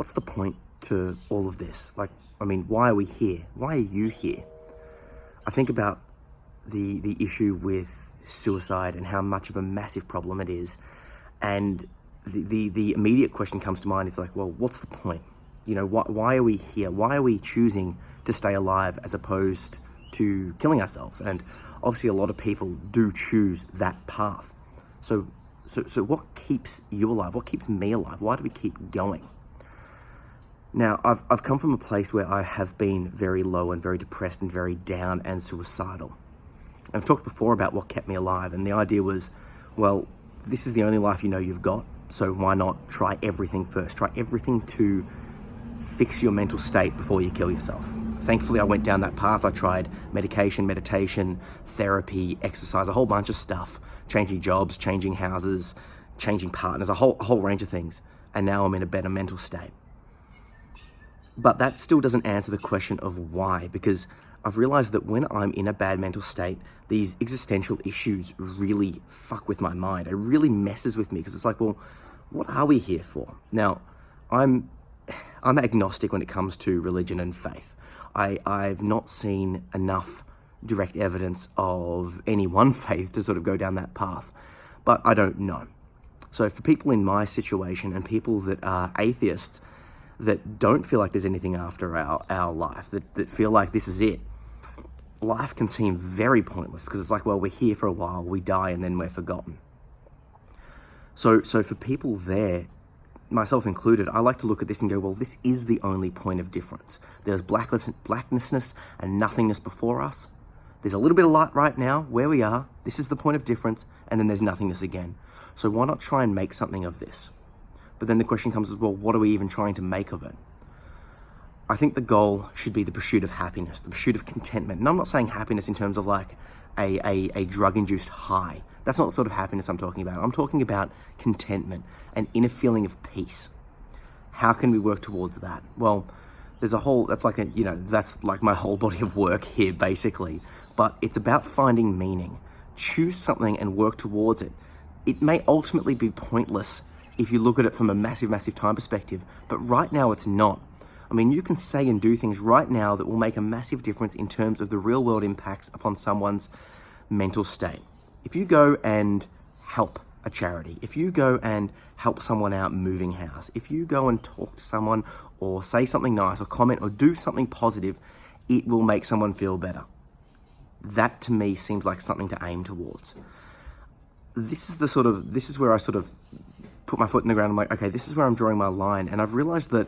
what's the point to all of this? Like, I mean, why are we here? Why are you here? I think about the issue with suicide and how much of a massive problem it is. And the immediate question comes to mind is like, well, what's the point? You know, why are we here? Why are we choosing to stay alive as opposed to killing ourselves? And obviously a lot of people do choose that path. So what keeps you alive? What keeps me alive? Why do we keep going? Now, I've come from a place where I have been very low and very depressed and very down and suicidal. I've talked before about what kept me alive, and the idea was, well, this is the only life you know you've got, so why not try everything first? Try everything to fix your mental state before you kill yourself. Thankfully, I went down that path. I tried medication, therapy, exercise, a whole bunch of stuff, changing jobs, changing houses, changing partners, a whole range of things. And now I'm in a better mental state. But that still doesn't answer the question of why, because I've realized that when I'm in a bad mental state, these existential issues really fuck with my mind. It really messes with me because it's like, well, what are we here for? Now, I'm agnostic when it comes to religion and faith. I've not seen enough direct evidence of any one faith to sort of go down that path, but I don't know. So for people in my situation and people that are atheists that don't feel like there's anything after our life, that feel like this is it, life can seem very pointless because it's like, well, we're here for a while, we die, and then we're forgotten. So for people there, myself included, I like to look at this and go, well, this is the only point of difference. There's blackness and nothingness before us. There's a little bit of light right now where we are. This is the point of difference. And then there's nothingness again. So why not try and make something of this? But then the question comes as well, what are we even trying to make of it? I think the goal should be the pursuit of happiness, the pursuit of contentment. And I'm not saying happiness in terms of like a drug-induced high. That's not the sort of happiness I'm talking about. I'm talking about contentment, an inner feeling of peace. How can we work towards that? Well, that's like my whole body of work here, basically. But it's about finding meaning. Choose something and work towards it. It may ultimately be pointless if you look at it from a massive, massive time perspective, but right now it's not. I mean, you can say and do things right now that will make a massive difference in terms of the real world impacts upon someone's mental state. If you go and help a charity, if you go and help someone out moving house, if you go and talk to someone or say something nice or comment or do something positive, it will make someone feel better. That to me seems like something to aim towards. This is where I sort of put my foot in the ground. I'm like, okay, this is where I'm drawing my line. And I've realized that,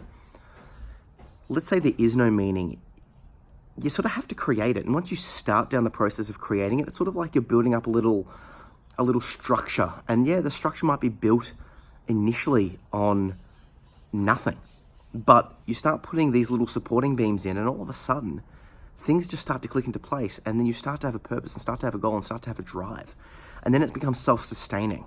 let's say there is no meaning, you sort of have to create it. And once you start down the process of creating it, it's sort of like you're building up a little structure. And yeah, the structure might be built initially on nothing, but you start putting these little supporting beams in, and all of a sudden things just start to click into place. And then you start to have a purpose and start to have a goal and start to have a drive. And then it becomes self-sustaining.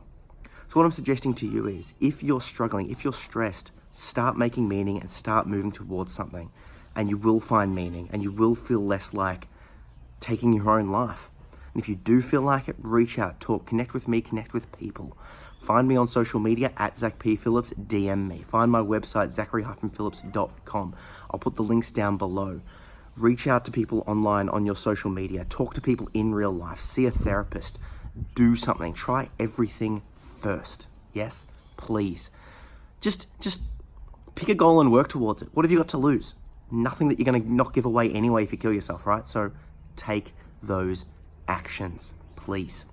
So what I'm suggesting to you is, if you're struggling, if you're stressed, start making meaning and start moving towards something, and you will find meaning and you will feel less like taking your own life. And if you do feel like it, reach out, talk, connect with me, connect with people. Find me on social media at Zach P. Phillips, DM me. Find my website, zachary-phillips.com. I'll put the links down below. Reach out to people online on your social media. Talk to people in real life. See a therapist. Do something. Try everything first. Yes? Please. Just pick a goal and work towards it. What have you got to lose? Nothing that you're going to not give away anyway if you kill yourself, right? So take those actions, please.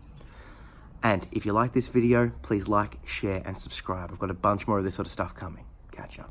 And if you like this video, please like, share, and subscribe. I've got a bunch more of this sort of stuff coming. Catch up.